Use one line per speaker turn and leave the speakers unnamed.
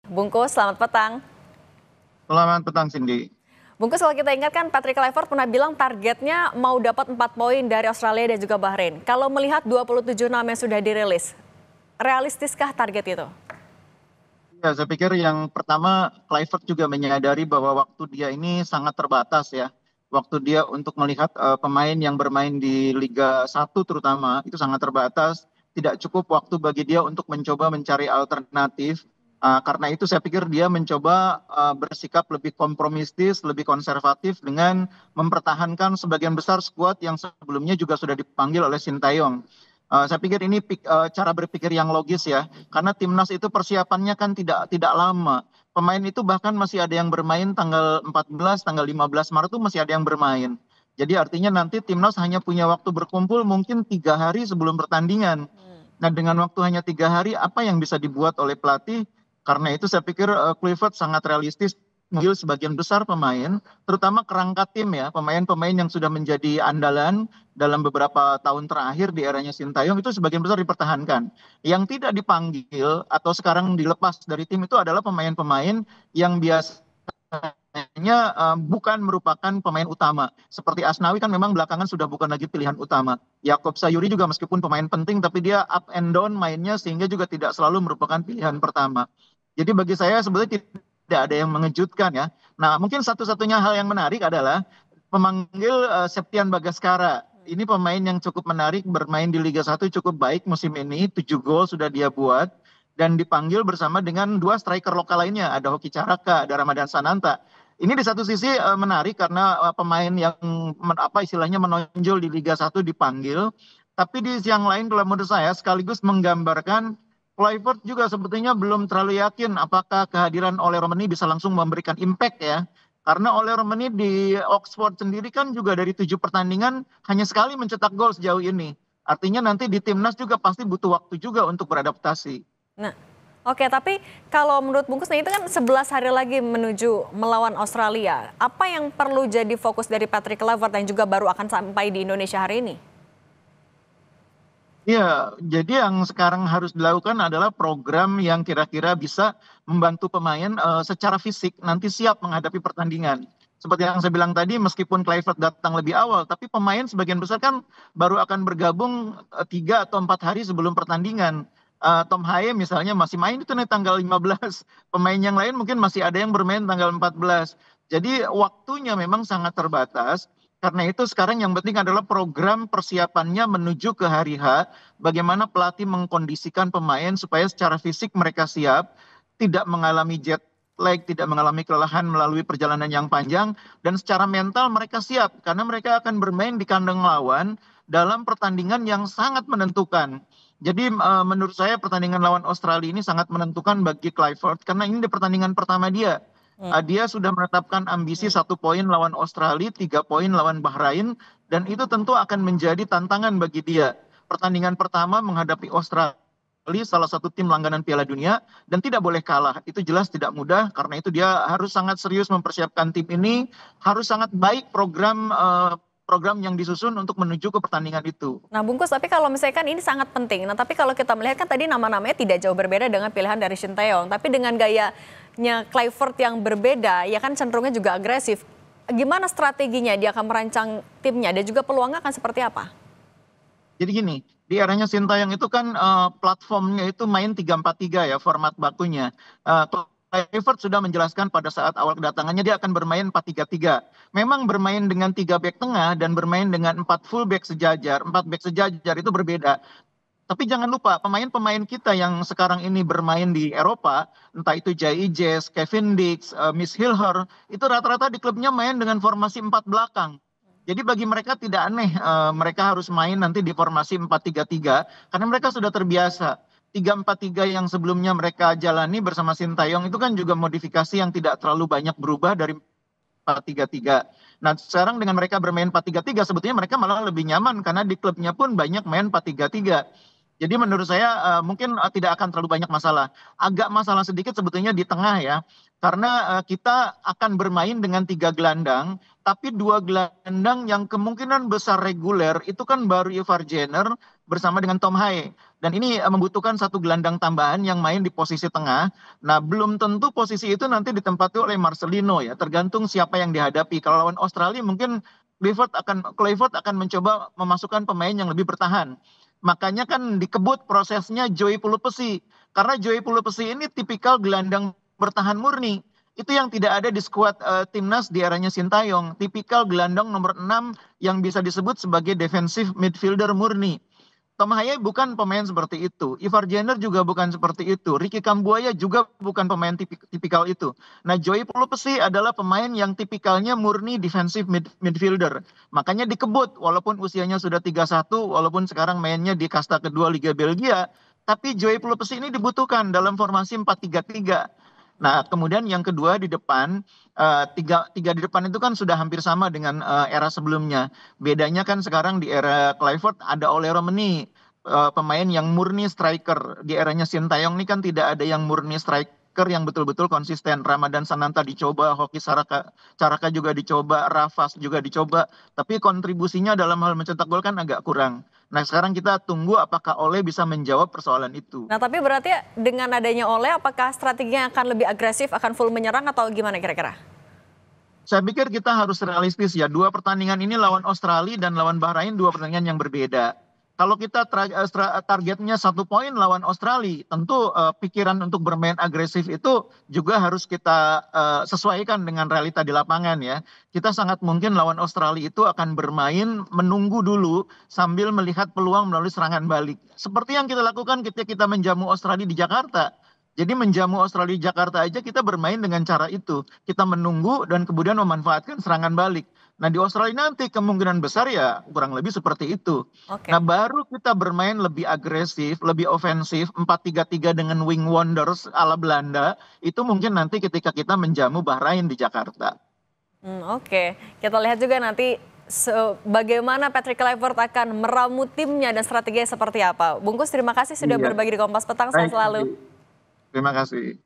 Bungkus, selamat petang.
Selamat petang, Cindy.
Bungkus, kalau kita ingatkan Patrick Kluivert pernah bilang targetnya mau dapat 4 poin dari Australia dan juga Bahrain. Kalau melihat 27 nama yang sudah dirilis, realistiskah target itu?
Ya, saya pikir yang pertama, Kluivert juga menyadari bahwa waktu dia ini sangat terbatas ya. Waktu dia untuk melihat pemain yang bermain di Liga 1 terutama, itu sangat terbatas. Tidak cukup waktu bagi dia untuk mencoba mencari alternatif. Karena itu saya pikir dia mencoba bersikap lebih kompromistis, lebih konservatif dengan mempertahankan sebagian besar skuad yang sebelumnya juga sudah dipanggil oleh Sintayong. Saya pikir ini cara berpikir yang logis ya, karena timnas itu persiapannya kan tidak lama. Pemain itu bahkan masih ada yang bermain tanggal 14, tanggal 15 Maret itu masih ada yang bermain. Jadi artinya nanti timnas hanya punya waktu berkumpul mungkin 3 hari sebelum pertandingan. Nah, dengan waktu hanya 3 hari, apa yang bisa dibuat oleh pelatih? Karena itu saya pikir Kluivert sangat realistis mengambil sebagian besar pemain, terutama kerangka tim ya, pemain-pemain yang sudah menjadi andalan dalam beberapa tahun terakhir di eranya Sintayong itu sebagian besar dipertahankan. Yang tidak dipanggil atau sekarang dilepas dari tim itu adalah pemain-pemain yang biasanya bukan merupakan pemain utama. Seperti Asnawi kan memang belakangan sudah bukan lagi pilihan utama. Yakob Sayuri juga meskipun pemain penting tapi dia up and down mainnya sehingga juga tidak selalu merupakan pilihan pertama. Jadi bagi saya sebetulnya tidak ada yang mengejutkan ya. Nah, mungkin satu-satunya hal yang menarik adalah pemanggil Septian Bagaskara. Ini pemain yang cukup menarik, bermain di Liga 1 cukup baik musim ini, 7 gol sudah dia buat dan dipanggil bersama dengan dua striker lokal lainnya, ada Hoki Caraka, ada Ramadan Sananta. Ini di satu sisi menarik karena pemain yang apa istilahnya menonjol di Liga 1 dipanggil, tapi di sisi yang lain kalau menurut saya sekaligus menggambarkan Kluivert juga sepertinya belum terlalu yakin apakah kehadiran Ole Romani bisa langsung memberikan impact ya. Karena Ole Romani di Oxford sendiri kan juga dari 7 pertandingan hanya sekali mencetak gol sejauh ini. Artinya nanti di timnas juga pasti butuh waktu juga untuk beradaptasi.
Nah, oke, tapi kalau menurut Bungkus, nah itu kan 11 hari lagi menuju melawan Australia. Apa yang perlu jadi fokus dari Patrick Kluivert yang juga baru akan sampai di Indonesia hari ini?
Iya, jadi yang sekarang harus dilakukan adalah program yang kira-kira bisa membantu pemain secara fisik nanti siap menghadapi pertandingan. Seperti yang saya bilang tadi, meskipun Kluivert datang lebih awal, tapi pemain sebagian besar kan baru akan bergabung 3 atau 4 hari sebelum pertandingan. Tom Haye misalnya masih main itu nih tanggal 15. Pemain yang lain mungkin masih ada yang bermain tanggal 14. Jadi waktunya memang sangat terbatas. Karena itu sekarang yang penting adalah program persiapannya menuju ke hari H, bagaimana pelatih mengkondisikan pemain supaya secara fisik mereka siap, tidak mengalami jet lag, tidak mengalami kelelahan melalui perjalanan yang panjang, dan secara mental mereka siap karena mereka akan bermain di kandang lawan dalam pertandingan yang sangat menentukan. Jadi menurut saya pertandingan lawan Australia ini sangat menentukan bagi Kluivert karena ini di pertandingan pertama dia. Dia sudah menetapkan ambisi 1 poin lawan Australia, 3 poin lawan Bahrain, dan itu tentu akan menjadi tantangan bagi dia. Pertandingan pertama menghadapi Australia, salah satu tim langganan Piala Dunia, dan tidak boleh kalah. Itu jelas tidak mudah, karena itu dia harus sangat serius mempersiapkan tim ini, harus sangat baik program yang disusun untuk menuju ke pertandingan itu.
Nah, Bungkus, tapi kalau misalnya kan ini sangat penting. Nah, tapi kalau kita melihat kan tadi nama-namanya tidak jauh berbeda dengan pilihan dari Shin Tae-yong, tapi dengan gayanya Kluivert yang berbeda, ya kan cenderungnya juga agresif. Gimana strateginya dia akan merancang timnya dan juga peluangnya akan seperti apa?
Jadi gini, di eranya Sintayong itu kan platformnya itu main 3-4-3 ya, format bakunya. Kluivert sudah menjelaskan pada saat awal kedatangannya dia akan bermain 4-3-3. Memang bermain dengan 3 back tengah dan bermain dengan 4 fullback sejajar. 4 back sejajar itu berbeda. Tapi jangan lupa pemain-pemain kita yang sekarang ini bermain di Eropa, entah itu Jai Ijes, Kevin Dix, Miss Hilher, itu rata-rata di klubnya main dengan formasi 4 belakang. Jadi bagi mereka tidak aneh mereka harus main nanti di formasi 4-3-3 karena mereka sudah terbiasa. 3-4-3 yang sebelumnya mereka jalani bersama Sintayong itu kan juga modifikasi yang tidak terlalu banyak berubah dari 4-3-3. Nah, sekarang dengan mereka bermain 4-3-3 sebetulnya mereka malah lebih nyaman karena di klubnya pun banyak main 4-3-3. Jadi menurut saya mungkin tidak akan terlalu banyak masalah. Agak masalah sedikit sebetulnya di tengah ya. Karena kita akan bermain dengan 3 gelandang, tapi 2 gelandang yang kemungkinan besar reguler itu kan baru Ivar Jenner bersama dengan Tom Haye. Dan ini membutuhkan satu gelandang tambahan yang main di posisi tengah. Nah, belum tentu posisi itu nanti ditempati oleh Marcelino ya, tergantung siapa yang dihadapi. Kalau lawan Australia mungkin Kluivert akan mencoba memasukkan pemain yang lebih bertahan. Makanya kan dikebut prosesnya Joey Pelupesi. Karena Joey Pelupesi ini tipikal gelandang bertahan murni. Itu yang tidak ada di skuad timnas di eranya Sintayong. Tipikal gelandang nomor 6 yang bisa disebut sebagai defensive midfielder murni. Tom Haye bukan pemain seperti itu. Ivar Jenner juga bukan seperti itu. Ricky Kambuaya juga bukan pemain tipikal itu. Nah, Joey Pelupesi adalah pemain yang tipikalnya murni defensive midfielder. Makanya dikebut, walaupun usianya sudah 31, walaupun sekarang mainnya di kasta kedua Liga Belgia, tapi Joey Pelupesi ini dibutuhkan dalam formasi 4-3-3. Nah, kemudian yang kedua di depan, tiga di depan itu kan sudah hampir sama dengan era sebelumnya. Bedanya kan sekarang di era Kluivert ada Ole Romeni, pemain yang murni striker. Di eranya Sintayong ini kan tidak ada yang murni striker yang betul-betul konsisten. Ramadan Sananta dicoba, Hoki Caraka juga dicoba, Rafas juga dicoba. Tapi kontribusinya dalam hal mencetak gol kan agak kurang. Nah, sekarang kita tunggu apakah Ole bisa menjawab persoalan itu.
Nah, tapi berarti dengan adanya Ole, apakah strateginya akan lebih agresif, akan full menyerang atau gimana kira-kira?
Saya pikir kita harus realistis ya. Dua pertandingan ini lawan Australia dan lawan Bahrain, dua pertandingan yang berbeda. Kalau kita targetnya 1 poin lawan Australia, tentu pikiran untuk bermain agresif itu juga harus kita sesuaikan dengan realita di lapangan ya. Kita sangat mungkin lawan Australia itu akan bermain menunggu dulu sambil melihat peluang melalui serangan balik. Seperti yang kita lakukan ketika kita menjamu Australia di Jakarta. Jadi menjamu Australia di Jakarta aja kita bermain dengan cara itu. Kita menunggu dan kemudian memanfaatkan serangan balik. Nah, di Australia nanti kemungkinan besar ya kurang lebih seperti itu.
Oke.
Nah, baru kita bermain lebih agresif, lebih ofensif, 4-3-3 dengan wing wonders ala Belanda, itu mungkin nanti ketika kita menjamu Bahrain di Jakarta.
Oke, kita lihat juga nanti bagaimana Patrick Kluivert akan meramu timnya dan strateginya seperti apa. Bungkus, terima kasih sudah
Iya.
berbagi di Kompas Petang, sehat
Baik.
selalu.
Terima kasih.